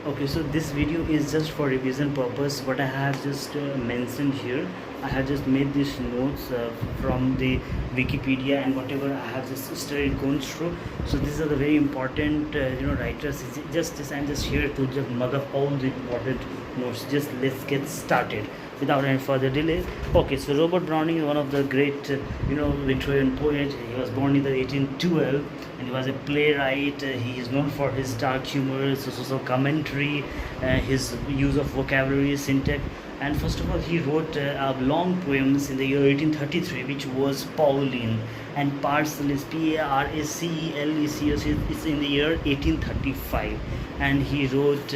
Okay, so this video is just for revision purpose. What I have just mentioned here, I have just made these notes from the Wikipedia and whatever I have just studied going through. So these are the very important writers. Just this, I'm just here to just mug up all the important notes. Just let's get started without any further delay. Okay, so Robert Browning is one of the great Victorian poets. He was born in the 1812 and he was a playwright. He is known for his dark humor, social commentary, his use of vocabulary, syntax. And first of all, he wrote long poems in the year 1833, which was Pauline. And Parcellus, Paraceleus, is in the year 1835. And he wrote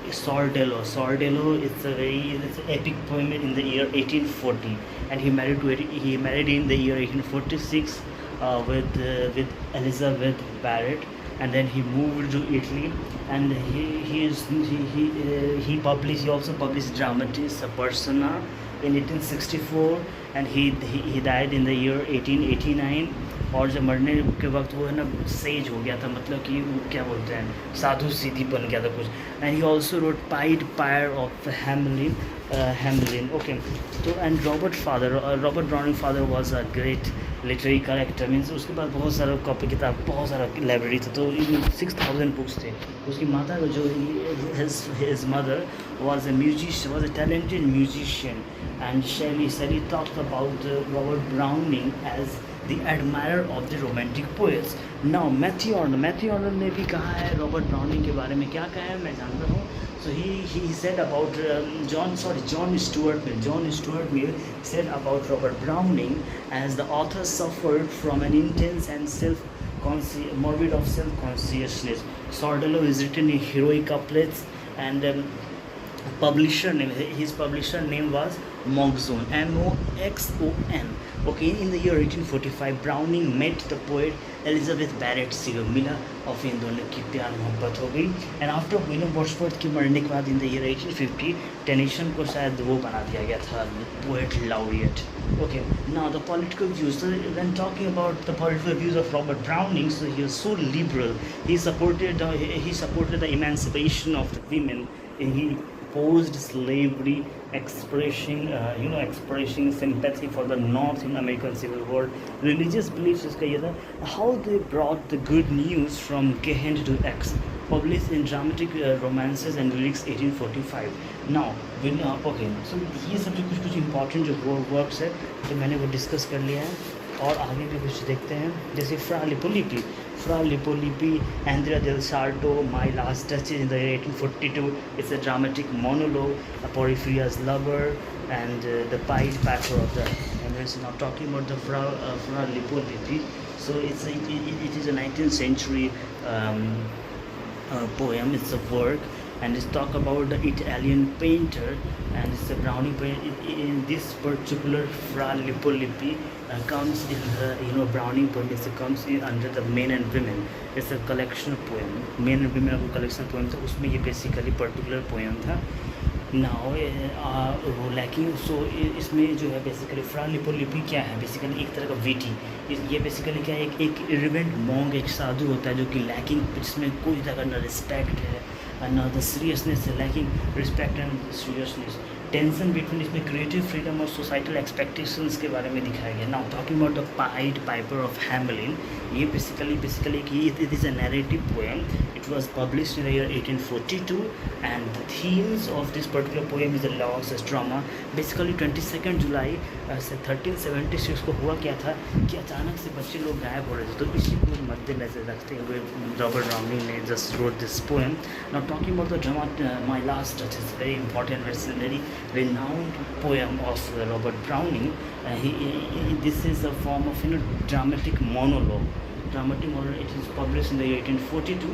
Sordello. Sordello is it's an epic poem in the year 1840, and he married in the year 1846 with Elizabeth Barrett, and then he moved to Italy, and he also published dramatist Persona in 1864, and he died in the year 1889. और जब मरने के वक्त वो है ना says हो गया था, मतलब कि वो क्या बोलते हैं साधु सीधी बन गया था कुछ. And he also wrote pied piper of Hamelin. Okay, तो and Robert Browning father was a great literary character. Means उसके पास बहुत सारा कॉपी किताब, बहुत सारा लाइब्रेरी था, तो 6000 बुक्स थे. उसकी माता जो his mother was a talented musician, and Shelley talked about Robert Browning as the admirer of the romantic poets. Now Matthew Arnold ने भी कहा है रॉबर्ट ब्राउनिंग के बारे में. क्या कहा है मैं जानता हूँ. So he said about John Stuart Mill said about Robert Browning as the author suffered from an intense and morbid of self-consciousness. Sordello is written in heroic couplets, and his publisher name was Moxon, Moxon. Okay, in the year 1845 Browning met the poet Elizabeth Barrett. से मिला और फिर इन दोनों की प्यार मोहब्बत हो गई. एंड आफ्टर विलियम वर्ड्सवर्थ के मरने के बाद इन द ईयर 1850 टेनिसन को शायद वो बना दिया गया था poet लाउरिएट. Okay, now the political views. So when talking about the political views of Robert Browning, so he was so liberal. He supported the emancipation of the women, and he opposed slavery, expressing sympathy for the North in American Civil War. Religious beliefs इसका ये था how they brought the good news from Gehend to X, published in dramatic romances and lyrics 1845. Now okay, so ये सब जो कुछ important जो works है तो मैंने वो discuss कर लिया है, और आगे भी कुछ देखते हैं. जैसे Fra Lippo, Andrea del Sarto, My Last Touches in the year 1842. It's a dramatic monologue, Porphyria's Lover, and the Pied Piper of the Emirates. Now talking about the Fra Lippo. So it is a 19th century poem. It's a work, and it's talk about the Italian painter, and it's a Browning poem. In this particular Fra Lippo comes in the Browning poem. It comes in under the Men and Women. It's a collection of poem. Men and Women का collection poem था, उसमें ये basically particular poem था. Now वो lacking. सो इसमें जो है basically फ्रा lipo क्या है, बेसिकली एक तरह का वीटी. ये बेसिकली क्या है, एक इरिवेंट मॉन्ग, एक साधु होता है जो कि लैकिंग, जिसमें कोई तरह का न रिस्पेक्ट है न द सीरियसनेस है, lacking respect and seriousness. Tension between, इसमें क्रिएटिव फ्रीडम और सोसाइटल एक्सपेक्टेशंस के बारे में दिखाया गया. Now talking about the pied piper of Hamelin. ये basically it is a narrative poem. It was published in the year 1842, and the themes of this particular poem is the loss, trauma. Basically 22nd July 1376 को हुआ क्या था कि अचानक से बच्चे लोग गायब हो रहे थे, तो इसी को मद्देनजर रखते हुए रॉबर्ट ब्राउनिंग ने just wrote this poem. Now talking about the drama, My Last Touch is very important, very renowned poem of Robert Browning. This is a form of dramatic monologue. It is published in the year 1842,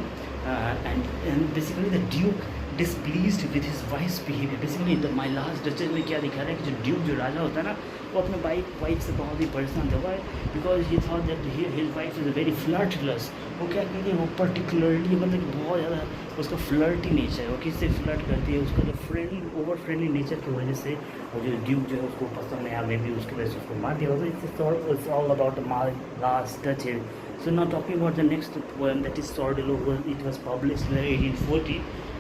and basically the Duke displeased with his wife's behavior. Basically the My Last Duchess में क्या दिखा रहा है कि जो Duke जो राजा होता है ना, वो अपने वाइफ से बहुत ही परेशान था. Because he thought that his wife is a very flirtless. वो क्या कहती है, वो पर्टिकुलरली मतलब कि बहुत ज़्यादा उसका फ्लर्टी नेचर है, वो किससे फ्लर्ट करती है, उसका जो ओवर फ्रेंडली नेचर की वजह से वो जो ड्यूक जो है उसको पसंद नहीं आ, मे भी उसकी वजह से उसको मार दिया. It's all about my last touch. So now talking about the next poem, that is Sordello. It was published in 1840,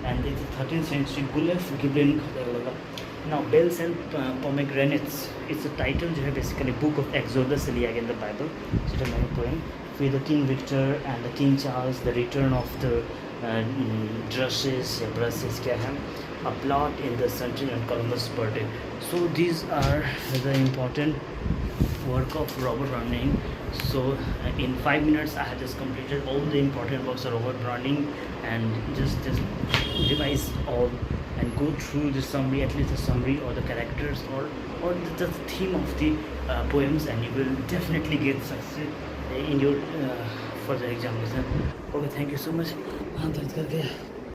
and it's a 13th century Gulf Gibbon लगा. Now bells and pomegranates, it's a title जो है basically book of Exodus से लिया गया in the Bible. So it's a main poem. With the King Victor and the King Charles, the return of the brushes क्या है, a plot in the century and Columbus birthday. So these are the important work of Robert Browning. So in 5 minutes I have just completed all the important works of Robert Browning, and just revise all and go through the summary, at least the summary or the characters or the theme of the poems, and you will definitely get success in your further examination. Okay, thank you so much. हाँ दर्द करके